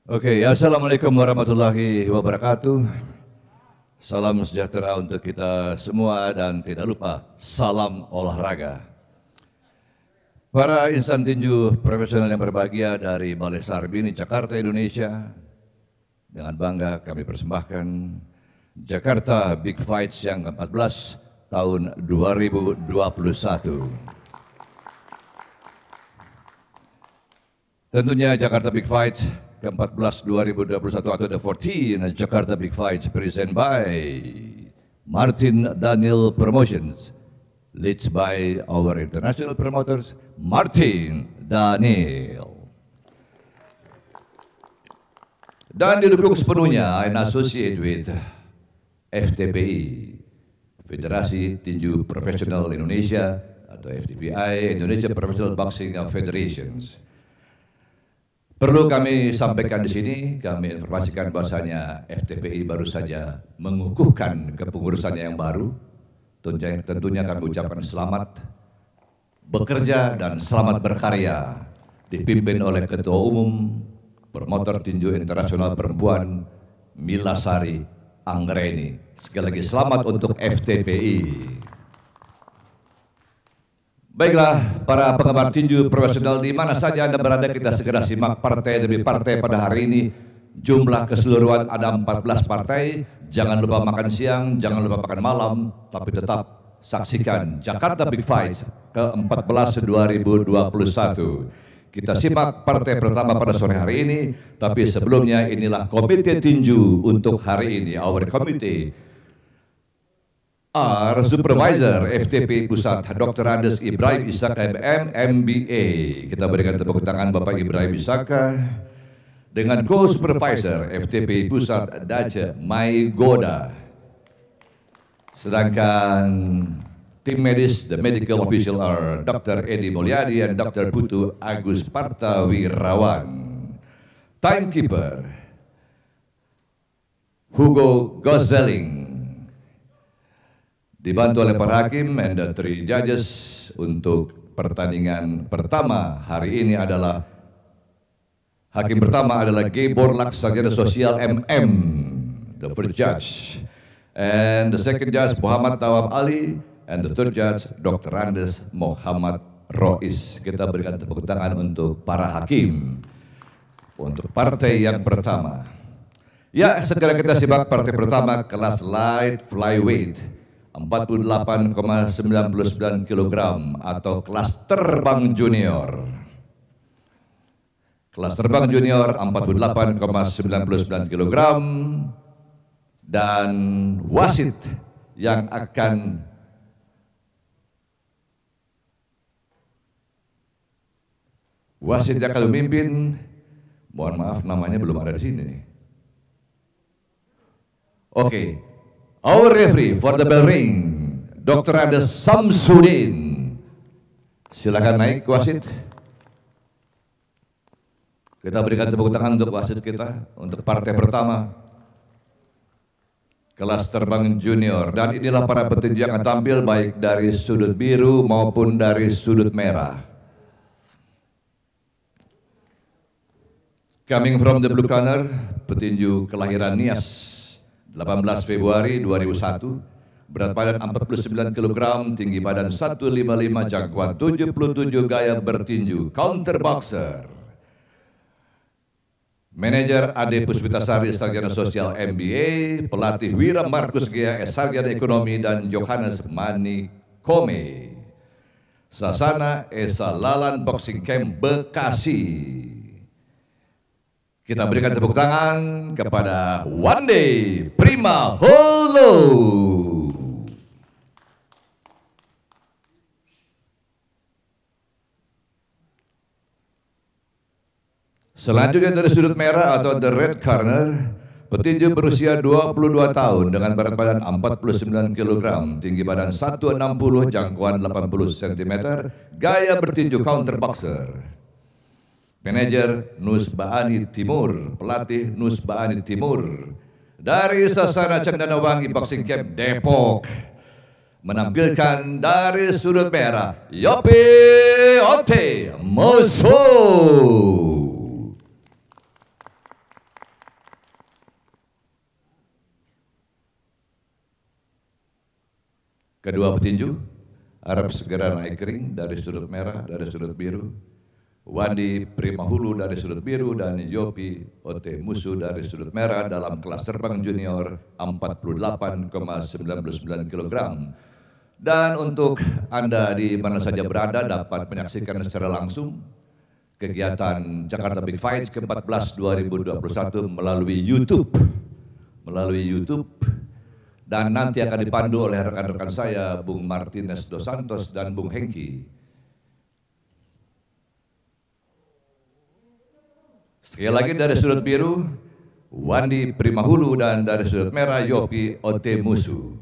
Oke, Assalamualaikum warahmatullahi wabarakatuh. Salam sejahtera untuk kita semua dan tidak lupa salam olahraga. Para insan tinju profesional yang berbahagia dari Balai Sarbini, Jakarta, Indonesia, dengan bangga kami persembahkan Jakarta Big Fights yang ke-14 tahun 2021. Tentunya Jakarta Big Fights ke-14 2021 atau the 14 Jakarta Big Fights present by Martin Daniel Promotions, leads by our international promoters Martin Daniel. Dan didukung sepenuhnya in associate with FTPI, Federasi Tinju Profesional Indonesia atau FTPI, Indonesia Professional Boxing Federations. Perlu kami sampaikan di sini, kami informasikan bahwasanya FTPI baru saja mengukuhkan kepengurusannya yang baru. Tentunya kami ucapkan selamat bekerja dan selamat berkarya, dipimpin oleh Ketua Umum Promotor Tinju Internasional Perempuan Mila Sari Anggreni. Sekali lagi selamat untuk FTPI. Baiklah, para penggemar tinju profesional di mana saja Anda berada, kita segera simak partai demi partai pada hari ini. Jumlah keseluruhan ada 14 partai. Jangan lupa makan siang, jangan lupa makan malam, tapi tetap saksikan Jakarta Big Fights ke-14 2021. Kita simak partai pertama pada sore hari ini, tapi sebelumnya inilah komite tinju untuk hari ini. Our committee, our supervisor FTP Pusat Dr. Andes Ibrahim Isaka MM MBA. Kita berikan tepuk tangan Bapak Ibrahim Isaka. Dengan co-supervisor FTP Pusat Dace Maigoda. Sedangkan tim medis, the medical official are Dr. Edi Mulyadi and Dr. Putu Agus Partawirawan. Timekeeper Hugo Gozeling. Dibantu oleh para hakim and the three judges untuk pertandingan pertama hari ini adalah hakim pertama adalah G. Borlak Sarjana Sosial MM, the first judge, and the second judge Muhammad Tawab Ali, and the third judge Dr. Andes Muhammad Rois. Kita berikan tepuk tangan untuk para hakim untuk partai yang pertama. Ya, segera kita simak partai pertama kelas light flyweight 48,99 kg atau kelas terbang junior. Kelas terbang junior 48,99 kg dan wasit yang akan memimpin, mohon maaf namanya belum ada di sini. Oke. Our referee for the bell ring, Dr. Andes Samsudin. Silakan naik wasit. Kita berikan tepuk tangan untuk wasit kita untuk partai pertama kelas terbang junior. Dan inilah para petinju yang akan tampil baik dari sudut biru maupun dari sudut merah. Coming from the blue corner, petinju kelahiran Nias 18 Februari 2001, berat badan 49 kg, tinggi badan 155, jangkauan 77, gaya bertinju, counter boxer. Manajer Ade Puspitasari, Sarjana Sosial MBA, pelatih Wira Markus Gia, Sarjana Ekonomi, dan Johannes Manikome. Sasana Esa Lalan Boxing Camp Bekasi. Kita berikan tepuk tangan kepada Wande Prima Holo. Selanjutnya dari sudut merah atau the red corner, petinju berusia 22 tahun dengan berat badan 49 kg, tinggi badan 160, jangkauan 80 cm, gaya bertinju counter boxer. Manajer Nusbaani Timur, pelatih Nusbaani Timur dari Sasana Cendanawangi Boxing Camp Depok, menampilkan dari sudut merah Yopi Ote Moso. Kedua petinju harap segera naik ring dari sudut merah, dari sudut biru. Wandi Primahulu dari sudut biru dan Yopi Ote Musu dari sudut merah dalam kelas terbang junior 48,99 kg. Dan untuk Anda di mana saja berada dapat menyaksikan secara langsung kegiatan Jakarta Big Fights ke-14 2021 melalui YouTube. Dan nanti akan dipandu oleh rekan-rekan saya Bung Martinez Dos Santos dan Bung Hengki. Sekali lagi dari sudut biru, Wandi Primahulu dan dari sudut merah, Yopi Ote Musu.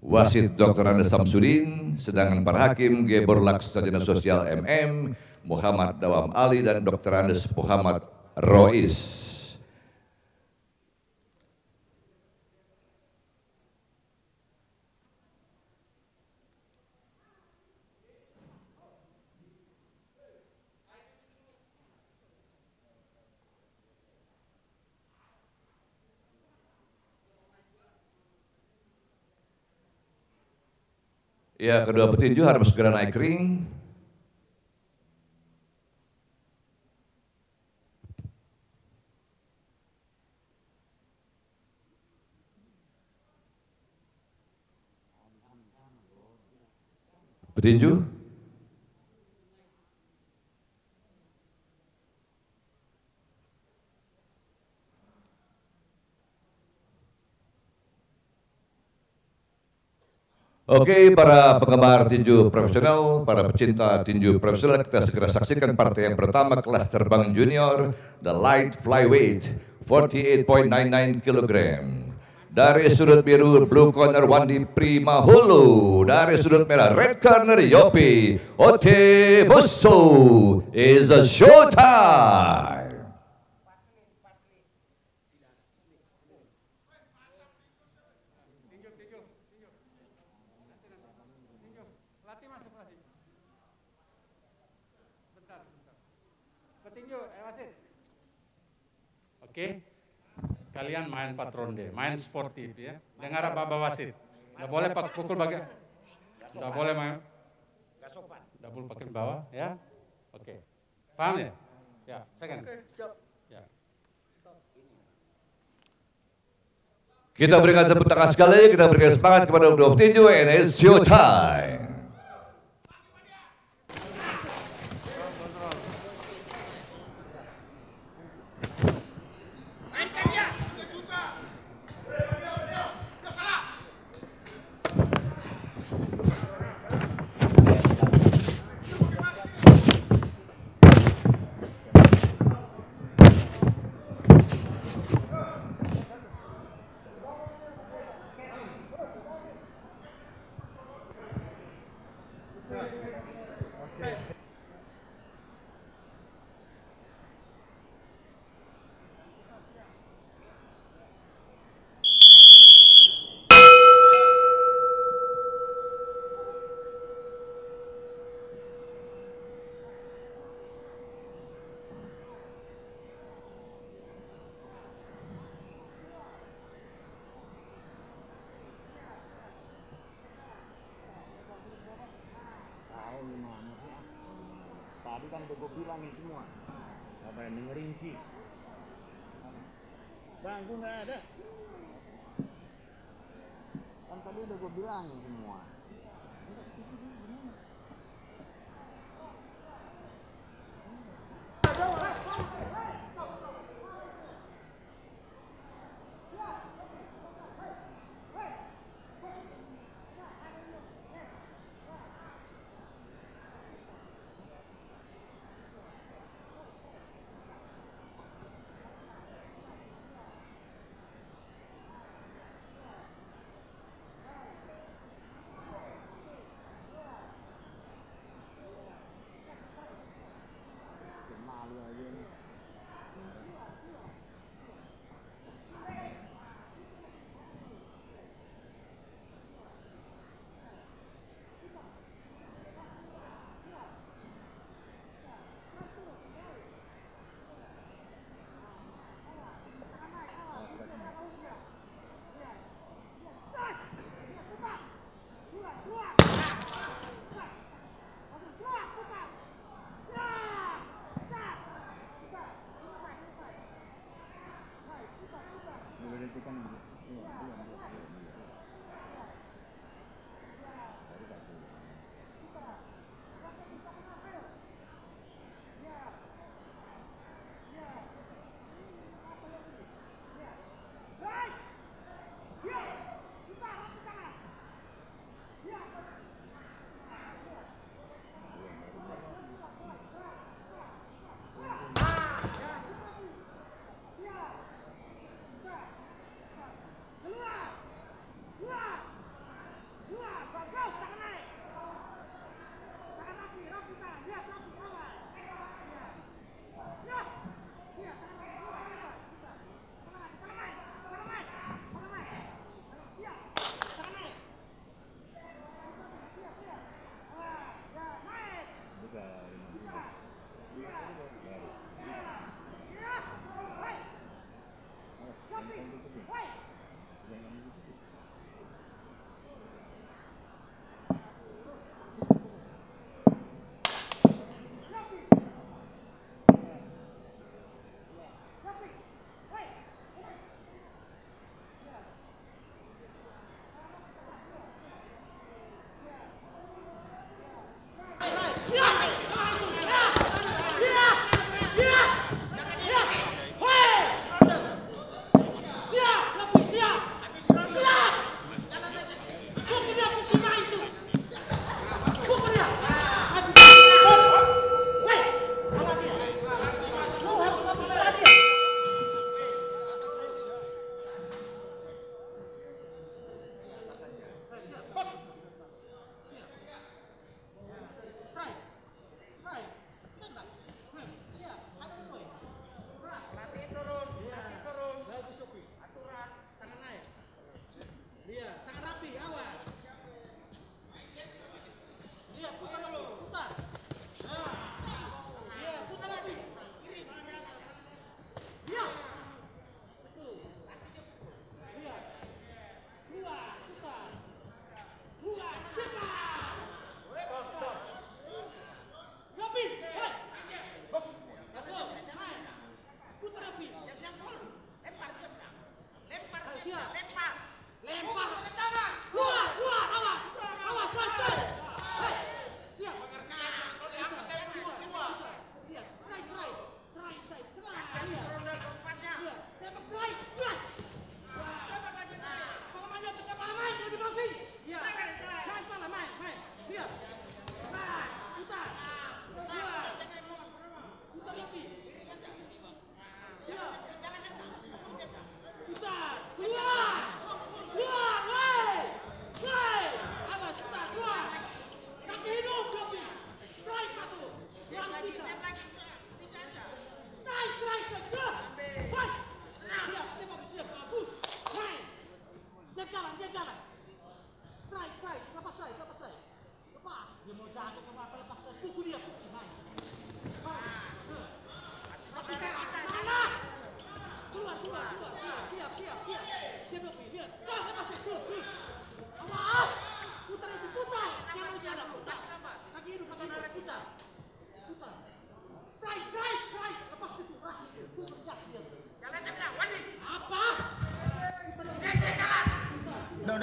Wasit Dr. Andes Samsudin, sedangkan para hakim Gebor Laks Sarjana Sosial MM, Muhammad Dawam Ali dan Dr. Andes Muhammad Rois. Ya, kedua petinju harus segera naik ring. Petinju. Oke, para penggemar tinju profesional, para pecinta tinju profesional, kita segera saksikan partai yang pertama kelas terbang junior, the light flyweight, 48.99 kg. Dari sudut biru, blue corner Wandi Primahulu. Dari sudut merah, red corner Yopi Ote Musu. Is a showtime. Oke, kalian main patronde, main sportif ya. Dengar apa Bapak Wasit? Nggak boleh pukul bagian, nggak boleh main, nggak boleh pakai bawah ya. Oke, paham ya? Ya, second. Ya. Kita berikan tepuk tangan sekali, kita berikan semangat kepada dua petinju, and it's showtime. Tadi kan udah gue bilangin semua. Apa yang dengerin sih? Bang, gue nggak ada. Kan tadi udah gue bilangin semua.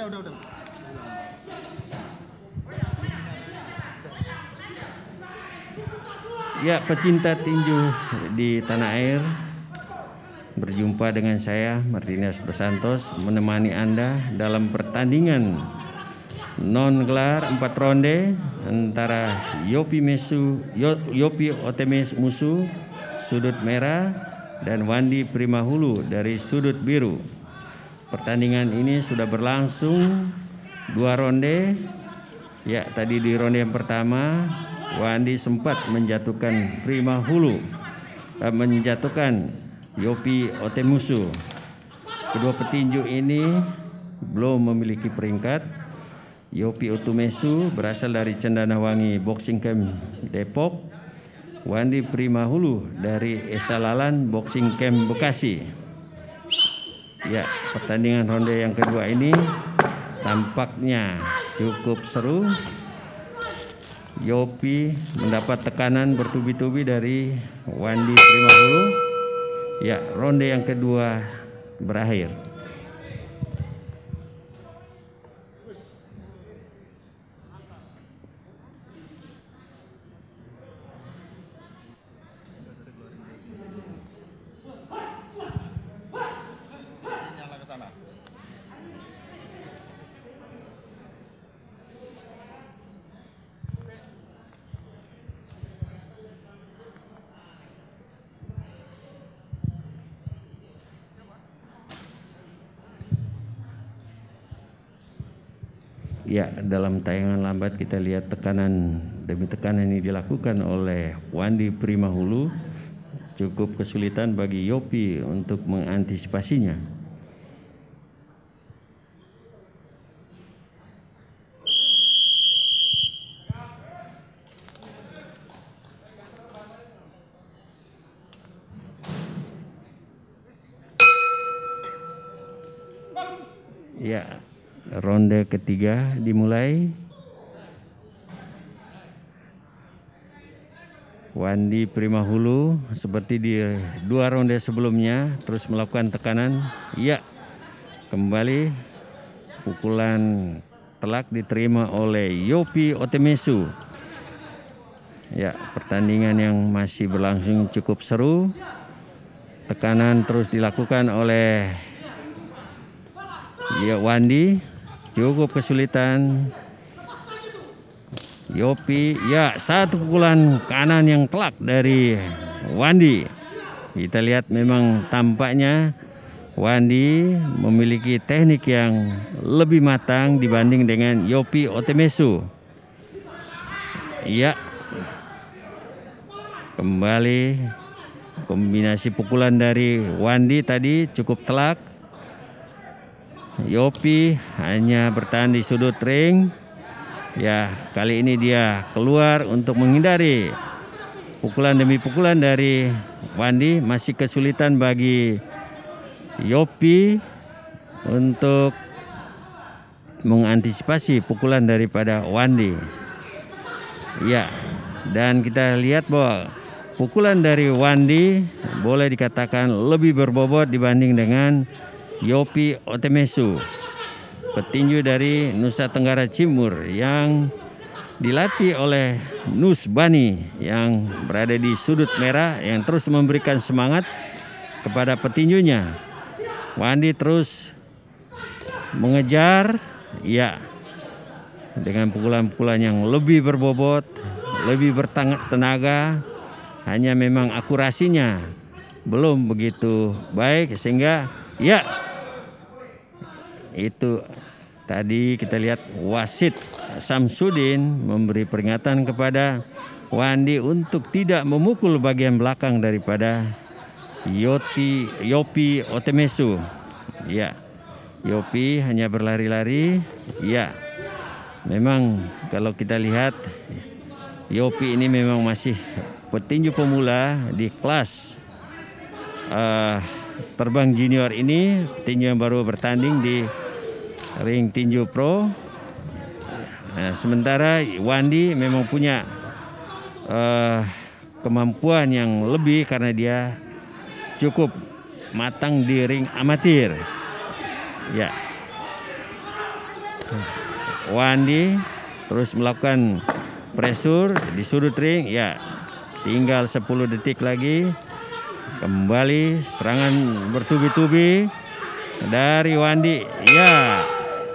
Udah. Ya, pecinta tinju di tanah air, berjumpa dengan saya Martinez Dos Santos menemani Anda dalam pertandingan non gelar 4 ronde antara Yopi Otemesu sudut merah dan Wandi Primahulu dari sudut biru. Pertandingan ini sudah berlangsung 2 ronde. Ya, tadi di ronde yang pertama Wandi sempat menjatuhkan menjatuhkan Yopi Otemesu. Kedua petinju ini belum memiliki peringkat. Yopi Otemesu berasal dari Cendanawangi Boxing Camp Depok. Wandi Primahulu dari Esalalan Boxing Camp Bekasi. Ya, pertandingan ronde yang kedua ini tampaknya cukup seru. Yopi mendapat tekanan bertubi-tubi dari Wandi Primahulu. Ya, ronde yang kedua berakhir. Ya, dalam tayangan lambat kita lihat tekanan demi tekanan ini dilakukan oleh Wandi Primahulu. Cukup kesulitan bagi Yopi untuk mengantisipasinya. Ya, ronde ketiga dimulai. Wandi Primahulu seperti di 2 ronde sebelumnya terus melakukan tekanan. Ya, kembali pukulan telak diterima oleh Yopi Otemesu. Ya, pertandingan yang masih berlangsung cukup seru. Tekanan terus dilakukan oleh Wandi, cukup kesulitan. Yopi, ya, satu pukulan kanan yang telak dari Wandi. Kita lihat memang tampaknya Wandi memiliki teknik yang lebih matang dibanding dengan Yopi Otemesu. Ya, kembali kombinasi pukulan dari Wandi tadi cukup telak. Yopi hanya bertahan di sudut ring. Ya, kali ini dia keluar untuk menghindari pukulan demi pukulan dari Wandi. Masih kesulitan bagi Yopi untuk mengantisipasi pukulan daripada Wandi. Ya, dan kita lihat bahwa pukulan dari Wandi boleh dikatakan lebih berbobot dibanding dengan Yopi Otemesu, petinju dari Nusa Tenggara Timur yang dilatih oleh Nus Bani yang berada di sudut merah, yang terus memberikan semangat kepada petinjunya. Wandi terus mengejar, ya, dengan pukulan-pukulan yang lebih berbobot, lebih bertenaga. Hanya memang akurasinya belum begitu baik, sehingga ya, itu tadi kita lihat wasit Samsudin memberi peringatan kepada Wandi untuk tidak memukul bagian belakang daripada Yopi Otemesu. Ya, Yopi hanya berlari-lari. Ya, memang kalau kita lihat Yopi ini memang masih petinju pemula di kelas terbang junior ini, petinju yang baru bertanding di ring tinju pro. Nah, sementara Wandi memang punya kemampuan yang lebih karena dia cukup matang di ring amatir. Ya, Wandi terus melakukan pressure di sudut ring. Ya, tinggal 10 detik lagi. Kembali serangan bertubi-tubi dari Wandi. Ya,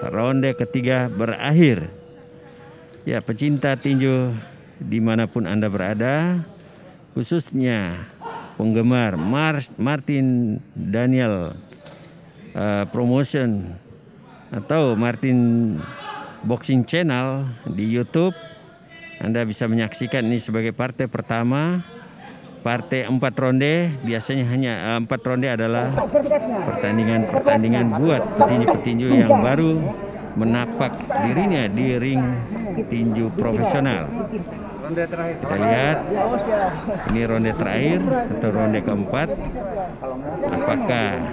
ronde ketiga berakhir. Ya, pecinta tinju dimanapun Anda berada, khususnya penggemar Martin Daniel Promotion atau Martin Boxing Channel di YouTube, Anda bisa menyaksikan ini sebagai partai pertama. Partai 4 ronde, biasanya hanya 4 ronde adalah pertandingan buat petinju-petinju yang baru menapak dirinya di ring tinju profesional. Kita lihat, ini ronde terakhir atau ronde keempat. Apakah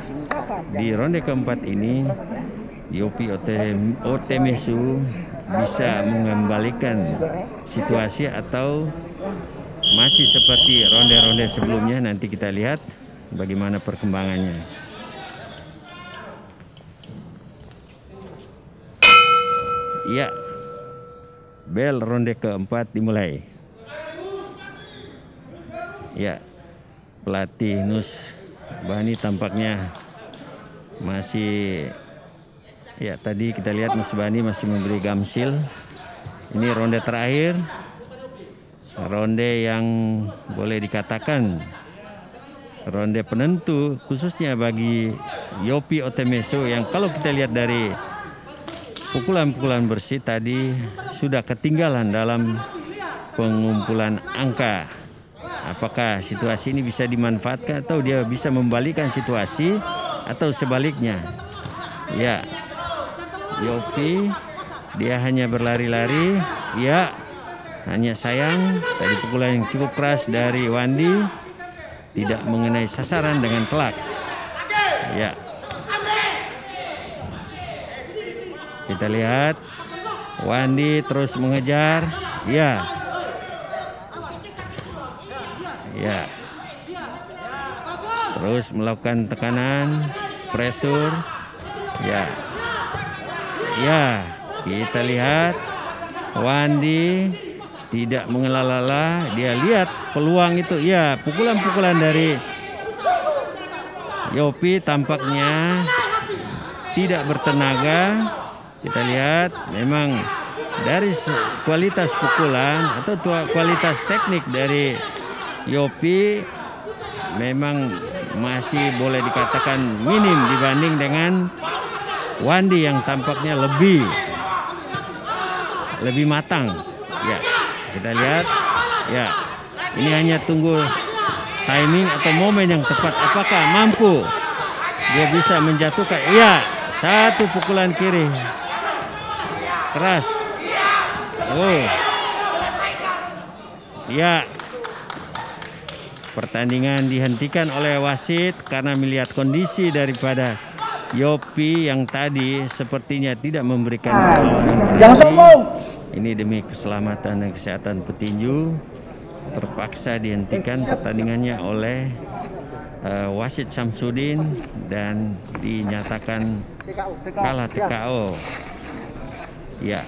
di ronde keempat ini Yopi Otemesu bisa mengembalikan situasi atau masih seperti ronde-ronde sebelumnya? Nanti kita lihat bagaimana perkembangannya. Ya, bel ronde keempat dimulai. Ya, pelatih Nus Bani tampaknya masih, ya tadi kita lihat Nus Bani masih memberi gamsil. Ini ronde terakhir. Ronde yang boleh dikatakan ronde penentu, khususnya bagi Yopi Otemesu yang kalau kita lihat dari pukulan-pukulan bersih tadi sudah ketinggalan dalam pengumpulan angka. Apakah situasi ini bisa dimanfaatkan atau dia bisa membalikan situasi atau sebaliknya? Ya, Yopi dia hanya berlari-lari. Ya, hanya sayang tadi pukulan yang cukup keras dari Wandi tidak mengenai sasaran dengan telak. Ya, kita lihat Wandi terus mengejar. Ya, ya, terus melakukan tekanan, pressure. Ya, ya, kita lihat Wandi tidak mengelala, dia lihat peluang itu. Ya, pukulan-pukulan dari Yopi tampaknya tidak bertenaga. Kita lihat memang dari kualitas pukulan atau kualitas teknik dari Yopi memang masih boleh dikatakan minim dibanding dengan Wandi yang tampaknya lebih matang. Ya, kita lihat. Ya, ini hanya tunggu timing atau momen yang tepat. Apakah mampu dia bisa menjatuhkan? Ya, satu pukulan kiri keras. Oh, ya, pertandingan dihentikan oleh wasit karena melihat kondisi daripada Yopi yang tadi sepertinya tidak memberikan perlawanan. Jangan sombong. Ini demi keselamatan dan kesehatan petinju terpaksa dihentikan pertandingannya oleh wasit Samsudin dan dinyatakan kalah TKO. Ya,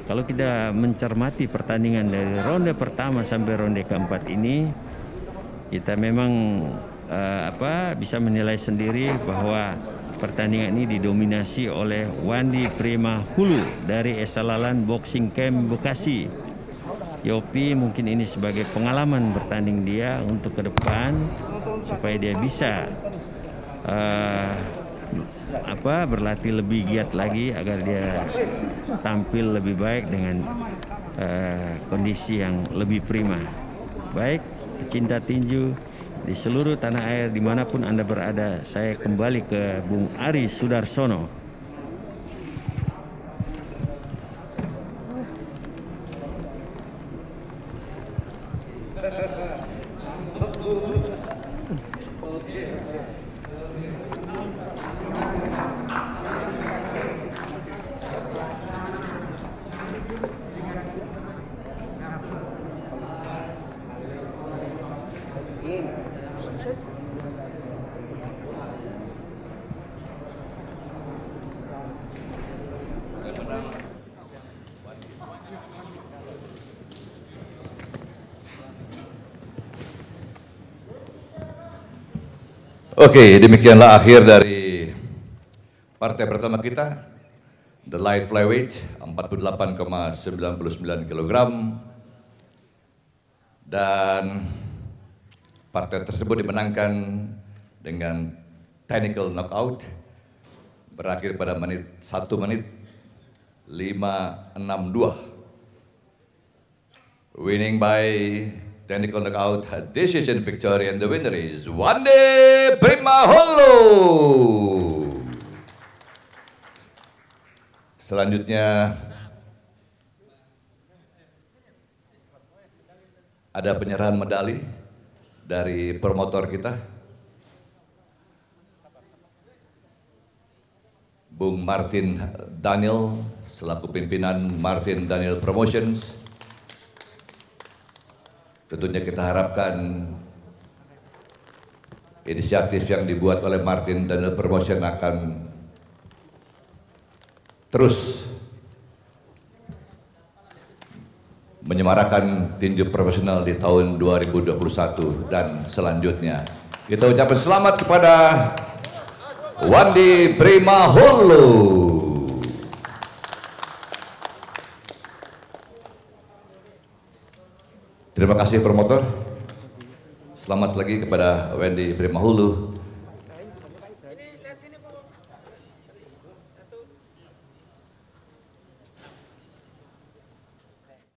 kalau kita mencermati pertandingan dari ronde pertama sampai ronde keempat ini, kita memang bisa menilai sendiri bahwa pertandingan ini didominasi oleh Wandi Prima Hulu dari Esalalan Boxing Camp Bekasi. Yopi mungkin ini sebagai pengalaman bertanding dia untuk ke depan supaya dia bisa berlatih lebih giat lagi agar dia tampil lebih baik dengan kondisi yang lebih prima. Baik, pecinta tinju di seluruh tanah air dimanapun Anda berada, saya kembali ke Bung Ari Sudarsono. Oke, demikianlah akhir dari partai pertama kita, The Light Flyweight, 48,99 kg. Dan partai tersebut dimenangkan dengan technical knockout, berakhir pada 1 menit 5.62. Winning by technical knockout decision victory, and the winner is Wandi Primahulu. Selanjutnya ada penyerahan medali dari promotor kita, Bung Martin Daniel selaku pimpinan Martin Daniel Promotions. Tentunya kita harapkan inisiatif yang dibuat oleh Martin Daniel Promotion akan terus menyemarakan tinju profesional di tahun 2021 dan selanjutnya. Kita ucapkan selamat kepada Wandi Primahulu. Terima kasih promotor. Selamat lagi kepada Wandi Primahulu.